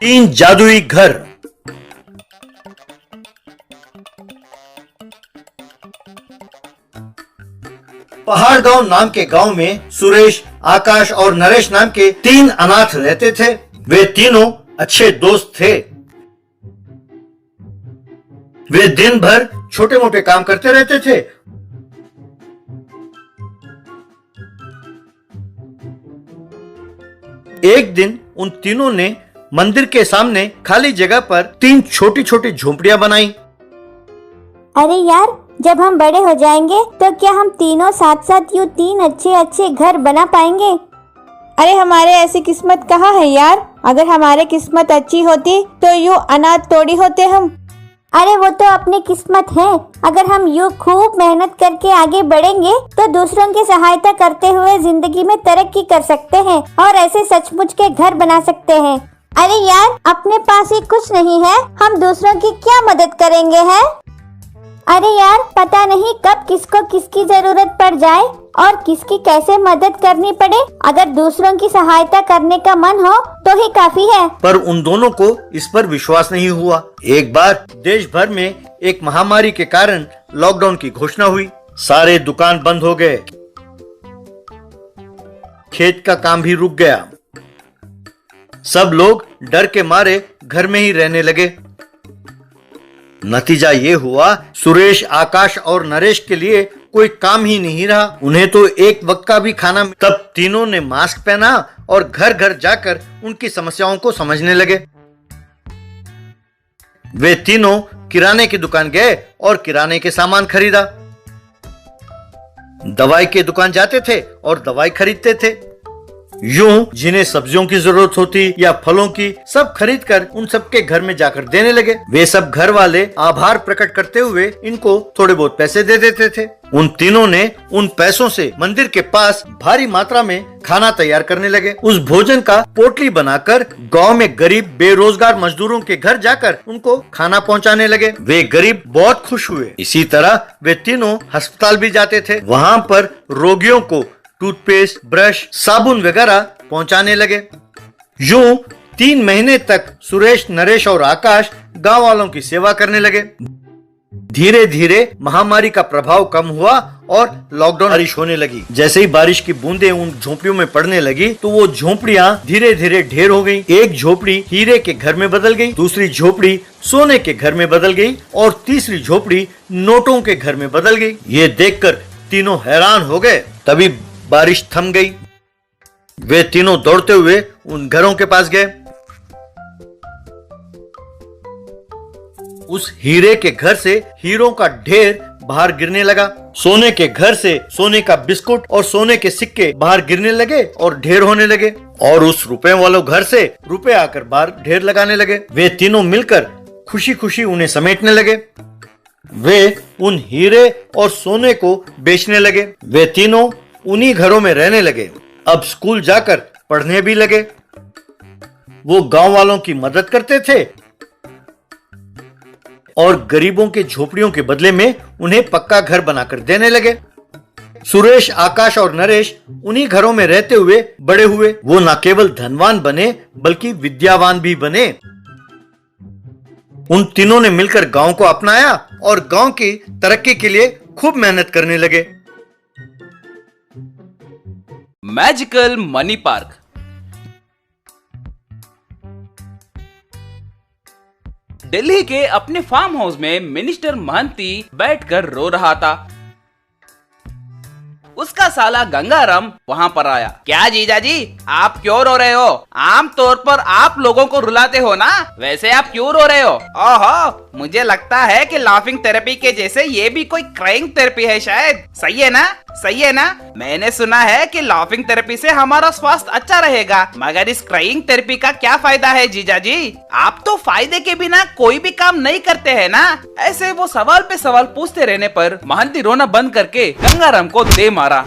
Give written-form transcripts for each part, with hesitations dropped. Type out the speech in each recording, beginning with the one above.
तीन जादुई घर। पहाड़ गांव नाम के गांव में सुरेश, आकाश और नरेश नाम के तीन अनाथ रहते थे। वे तीनों अच्छे दोस्त थे। वे दिन भर छोटे मोटे काम करते रहते थे। एक दिन उन तीनों ने मंदिर के सामने खाली जगह पर तीन छोटी छोटी झोपड़ियां बनाई। अरे यार, जब हम बड़े हो जाएंगे तो क्या हम तीनों साथ साथ यूं तीन अच्छे अच्छे घर बना पाएंगे? अरे हमारे ऐसी किस्मत कहाँ है यार। अगर हमारी किस्मत अच्छी होती तो यूं अनाथ थोड़ी होते हम। अरे वो तो अपनी किस्मत है। अगर हम यूं खूब मेहनत करके आगे बढ़ेंगे तो दूसरों की सहायता करते हुए जिंदगी में तरक्की कर सकते हैं और ऐसे सचमुच के घर बना सकते हैं। अरे यार, अपने पास ही कुछ नहीं है, हम दूसरों की क्या मदद करेंगे हैं? अरे यार, पता नहीं कब किसको किसकी जरूरत पड़ जाए और किसकी कैसे मदद करनी पड़े। अगर दूसरों की सहायता करने का मन हो तो ही काफी है। पर उन दोनों को इस पर विश्वास नहीं हुआ। एक बार देश भर में एक महामारी के कारण लॉकडाउन की घोषणा हुई। सारे दुकान बंद हो गए। खेत का काम भी रुक गया। सब लोग डर के मारे घर में ही रहने लगे। नतीजा ये हुआ, सुरेश, आकाश और नरेश के लिए कोई काम ही नहीं रहा। उन्हें तो एक वक्त का भी खाना। तब तीनों ने मास्क पहना और घर घर जाकर उनकी समस्याओं को समझने लगे। वे तीनों किराने की दुकान गए और किराने के सामान खरीदा। दवाई की दुकान जाते थे और दवाई खरीदते थे। यूं जिन्हें सब्जियों की जरूरत होती या फलों की, सब खरीद कर उन सबके घर में जाकर देने लगे। वे सब घर वाले आभार प्रकट करते हुए इनको थोड़े बहुत पैसे दे देते थे। उन तीनों ने उन पैसों से मंदिर के पास भारी मात्रा में खाना तैयार करने लगे। उस भोजन का पोटली बनाकर गांव में गरीब बेरोजगार मजदूरों के घर जाकर उनको खाना पहुंचाने लगे। वे गरीब बहुत खुश हुए। इसी तरह वे तीनों अस्पताल भी जाते थे। वहां पर रोगियों को टूथपेस्ट, ब्रश, साबुन वगैरह पहुंचाने लगे। यूं 3 महीने तक सुरेश, नरेश और आकाश गांव वालों की सेवा करने लगे। धीरे धीरे महामारी का प्रभाव कम हुआ और लॉकडाउन बारिश होने लगी। जैसे ही बारिश की बूंदें उन झोपड़ियों में पड़ने लगी तो वो झोपड़ियां धीरे धीरे ढेर हो गई। एक झोपड़ी हीरे के घर में बदल गई, दूसरी झोपड़ी सोने के घर में बदल गई और तीसरी झोपड़ी नोटों के घर में बदल गई। ये देखकर तीनों हैरान हो गए। तभी बारिश थम गई। वे तीनों दौड़ते हुए उन घरों के पास गए। उस हीरे के घर से हीरों का ढेर बाहर गिरने लगा। सोने के घर से सोने का बिस्कुट और सोने के सिक्के बाहर गिरने लगे और ढेर होने लगे। और उस रुपए वालों घर से रुपए आकर बाहर ढेर लगाने लगे। वे तीनों मिलकर खुशी खुशी उन्हें समेटने लगे। वे उन हीरे और सोने को बेचने लगे। वे तीनों उन्हीं घरों में रहने लगे। अब स्कूल जाकर पढ़ने भी लगे। वो गांव वालों की मदद करते थे और गरीबों के झोपड़ियों के बदले में उन्हें पक्का घर बनाकर देने लगे। सुरेश, आकाश और नरेश उन्हीं घरों में रहते हुए बड़े हुए। वो न केवल धनवान बने बल्कि विद्यावान भी बने। उन तीनों ने मिलकर गांव को अपनाया और गांव की तरक्की के लिए खूब मेहनत करने लगे। Magical money park. दिल्ली के अपने फार्म हाउस में मिनिस्टर महंती बैठकर रो रहा था। उसका साला गंगाराम वहां पर आया। क्या जीजा जी, आप क्यों रो रहे हो? आम तौर पर आप लोगों को रुलाते हो ना, वैसे आप क्यों रो रहे हो? ओहो, मुझे लगता है कि लाफिंग थेरेपी के जैसे ये भी कोई क्राइंग थेरेपी है शायद। सही है ना? सही है ना? मैंने सुना है कि लाफिंग थेरेपी से हमारा स्वास्थ्य अच्छा रहेगा, मगर इस क्राइंग थेरेपी का क्या फायदा है जीजा जी? आप तो फायदे के बिना कोई भी काम नहीं करते हैं ना। ऐसे वो सवाल पे सवाल पूछते रहने पर महंती रोना बंद करके गंगाराम को दे मारा।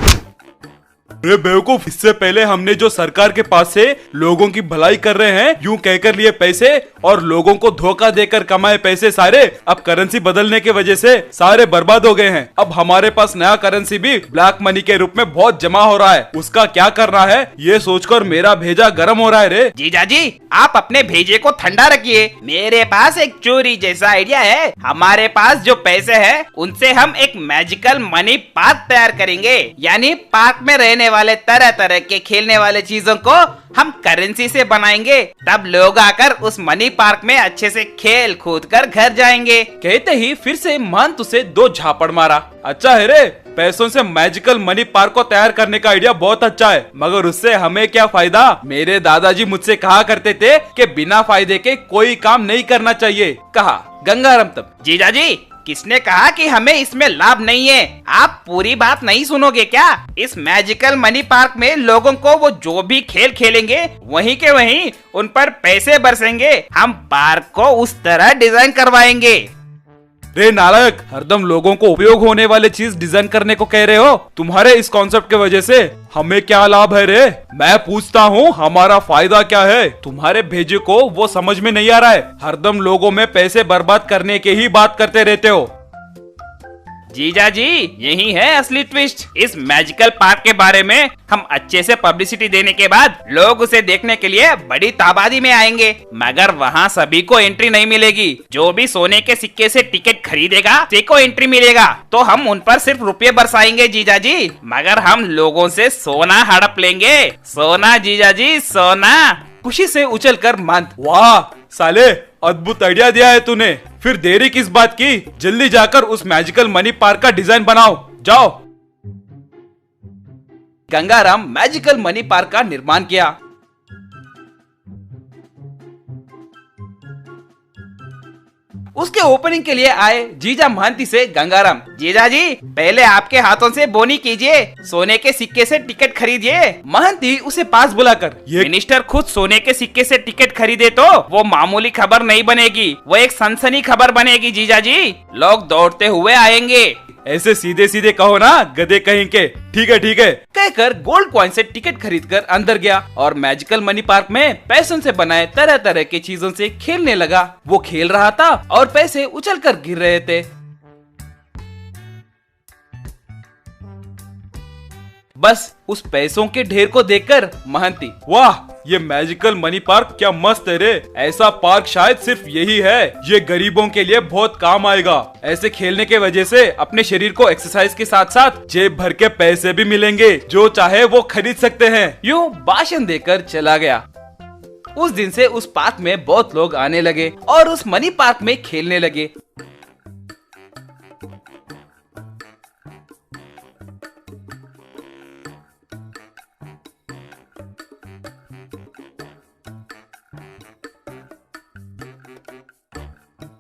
अरे बेवकूफ, इससे पहले हमने जो सरकार के पास से लोगों की भलाई कर रहे हैं यूं कहकर लिए पैसे और लोगों को धोखा देकर कमाए पैसे सारे अब करेंसी बदलने की वजह से सारे बर्बाद हो गए हैं। अब हमारे पास नया करेंसी भी ब्लैक मनी के रूप में बहुत जमा हो रहा है, उसका क्या करना है ये सोचकर मेरा भेजा गर्म हो रहा है रे। जीजा जी आप अपने भेजे को ठंडा रखिए, मेरे पास एक चोरी जैसा आइडिया है। हमारे पास जो पैसे हैं उनसे हम एक मैजिकल मनी पार्क तैयार करेंगे, यानी पार्क में रहने वाले तरह तरह के खेलने वाले चीजों को हम करेंसी से बनाएंगे। तब लोग आकर उस मनी पार्क में अच्छे से खेल कूद कर घर जाएंगे। कहते ही फिर से महंत उसे 2 झापड़ मारा। अच्छा है रे, पैसों से मैजिकल मनी पार्क को तैयार करने का आइडिया बहुत अच्छा है, मगर उससे हमें क्या फायदा? मेरे दादाजी मुझसे कहा करते थे कि बिना फायदे के कोई काम नहीं करना चाहिए, कहा गंगाराम तब। जीजा जी किसने कहा कि हमें इसमें लाभ नहीं है? आप पूरी बात नहीं सुनोगे क्या? इस मैजिकल मनी पार्क में लोगों को वो जो भी खेल खेलेंगे वहीं के वहीं उन पर पैसे बरसेंगे। हम पार्क को उस तरह डिजाइन करवाएंगे। रे नालायक, हरदम लोगों को उपयोग होने वाले चीज डिजाइन करने को कह रहे हो। तुम्हारे इस कॉन्सेप्ट की वजह से हमें क्या लाभ है रे? मैं पूछता हूँ हमारा फायदा क्या है? तुम्हारे भेजे को वो समझ में नहीं आ रहा है, हरदम लोगों में पैसे बर्बाद करने की ही बात करते रहते हो। जीजा जी यही है असली ट्विस्ट। इस मैजिकल पार्क के बारे में हम अच्छे से पब्लिसिटी देने के बाद लोग उसे देखने के लिए बड़ी तादाद में आएंगे, मगर वहाँ सभी को एंट्री नहीं मिलेगी। जो भी सोने के सिक्के से टिकट खरीदेगा उसी को एंट्री मिलेगा। तो हम उन पर सिर्फ रुपये बरसाएंगे जीजा जी, मगर हम लोगों से सोना हड़प लेंगे। सोना जीजा जी, सोना। खुशी से उछलकर मंत, वाह साले, अद्भुत आइडिया दिया है तूने। फिर देरी किस बात की? जल्दी जाकर उस मैजिकल मनी पार्क का डिजाइन बनाओ, जाओ। गंगाराम मैजिकल मनी पार्क का निर्माण किया। उसके ओपनिंग के लिए आए जीजा महंती से गंगाराम, जीजा जी पहले आपके हाथों से बोनी कीजिए, सोने के सिक्के से टिकट खरीदिए। महंती उसे पास बुलाकर, मिनिस्टर खुद सोने के सिक्के से टिकट खरीदे तो वो मामूली खबर नहीं बनेगी, वो एक सनसनी खबर बनेगी जीजा जी। लोग दौड़ते हुए आएंगे। ऐसे सीधे सीधे कहो ना गधे कहीं के। ठीक है कहकर गोल्ड कॉइन से टिकट खरीदकर अंदर गया और मैजिकल मनी पार्क में पैसों से बनाए तरह तरह की चीजों से खेलने लगा। वो खेल रहा था और पैसे उछलकर गिर रहे थे। बस उस पैसों के ढेर को देखकर महंती, वाह ये मैजिकल मनी पार्क क्या मस्त है रे। ऐसा पार्क शायद सिर्फ यही है, ये गरीबों के लिए बहुत काम आएगा। ऐसे खेलने के वजह से अपने शरीर को एक्सरसाइज के साथ साथ जेब भर के पैसे भी मिलेंगे, जो चाहे वो खरीद सकते हैं। यूं भाषण देकर चला गया। उस दिन से उस पार्क में बहुत लोग आने लगे और उस मनी पार्क में खेलने लगे।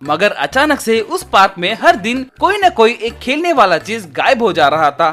मगर अचानक से उस पार्क में हर दिन कोई न कोई एक खेलने वाला चीज गायब हो जा रहा था।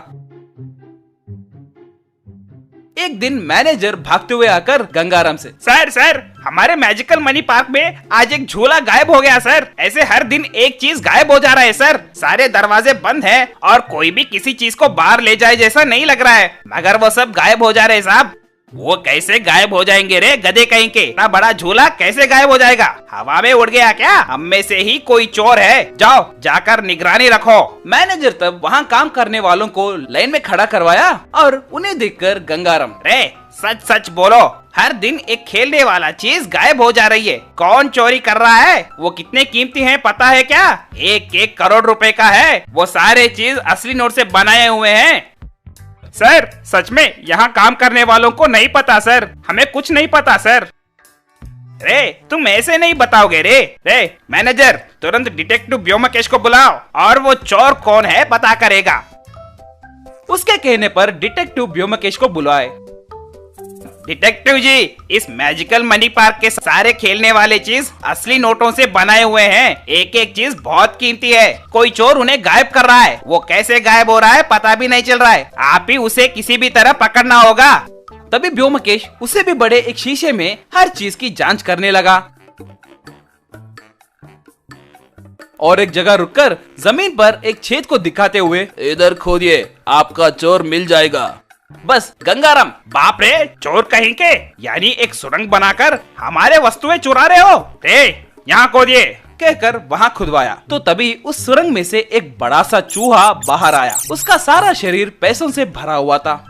एक दिन मैनेजर भागते हुए आकर गंगाराम से, सर हमारे मैजिकल मनी पार्क में आज एक झूला गायब हो गया सर। ऐसे हर दिन एक चीज गायब हो जा रहा है सर। सारे दरवाजे बंद हैं और कोई भी किसी चीज को बाहर ले जाए जैसा नहीं लग रहा है, मगर वो सब गायब हो जा रहे हैं साहब। वो कैसे गायब हो जाएंगे रे गधे कहीं के? इतना बड़ा झूला कैसे गायब हो जाएगा? हवा में उड़ गया क्या? हम में से ही कोई चोर है, जाओ जाकर निगरानी रखो। मैनेजर तब वहाँ काम करने वालों को लाइन में खड़ा करवाया और उन्हें देखकर गंगाराम, रे सच सच बोलो, हर दिन एक खेलने वाला चीज गायब हो जा रही है। कौन चोरी कर रहा है? वो कितने कीमती है पता है क्या? 1-1 करोड़ रुपए का है। वो सारे चीज असली नोट से बनाए हुए हैं। सर सच में यहाँ काम करने वालों को नहीं पता सर, हमें कुछ नहीं पता सर। रे तुम ऐसे नहीं बताओगे रे मैनेजर तुरंत डिटेक्टिव ब्योमकेश को बुलाओ और वो चोर कौन है पता करेगा। उसके कहने पर डिटेक्टिव ब्योमकेश को बुलाए। डिटेक्टिव जी, इस मैजिकल मनी पार्क के सारे खेलने वाले चीज असली नोटों से बनाए हुए हैं। एक एक चीज बहुत कीमती है। कोई चोर उन्हें गायब कर रहा है। वो कैसे गायब हो रहा है पता भी नहीं चल रहा है। आप ही उसे किसी भी तरह पकड़ना होगा। तभी ब्योमकेश उससे भी बड़े एक शीशे में हर चीज की जांच करने लगा और एक जगह रुककर जमीन पर एक छेद को दिखाते हुए, इधर खोदिए, आपका चोर मिल जाएगा। बस गंगाराम, बाप रे, चोर कहीं के, यानी एक सुरंग बनाकर हमारे वस्तुएं चुरा रहे हो। रे यहाँ खोदिए कहकर वहाँ खुदवाया तो तभी उस सुरंग में से एक बड़ा सा चूहा बाहर आया। उसका सारा शरीर पैसों से भरा हुआ था।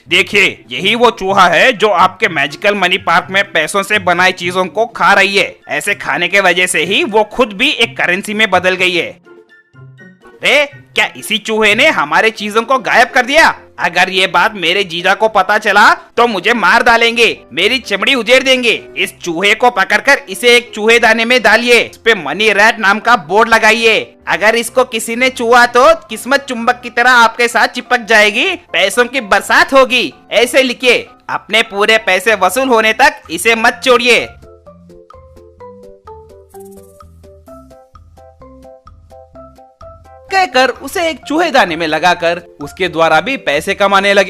देखिए, यही वो चूहा है जो आपके मैजिकल मनी पार्क में पैसों से बनाई चीजों को खा रही है। ऐसे खाने के वजह से ही वो खुद भी एक करेंसी में बदल गई है। रे, क्या इसी चूहे ने हमारे चीजों को गायब कर दिया? अगर ये बात मेरे जीजा को पता चला तो मुझे मार डालेंगे, मेरी चमड़ी उजेड़ देंगे। इस चूहे को पकड़कर इसे एक चूहेदाने में डालिए, इस पे मनी रैट नाम का बोर्ड लगाइए। अगर इसको किसी ने छुआ तो किस्मत चुंबक की तरह आपके साथ चिपक जाएगी, पैसों की बरसात होगी। ऐसे लिखिए। अपने पूरे पैसे वसूल होने तक इसे मत छोड़िए। कहकर उसे एक चूहेदाने में लगाकर उसके द्वारा भी पैसे कमाने लगे।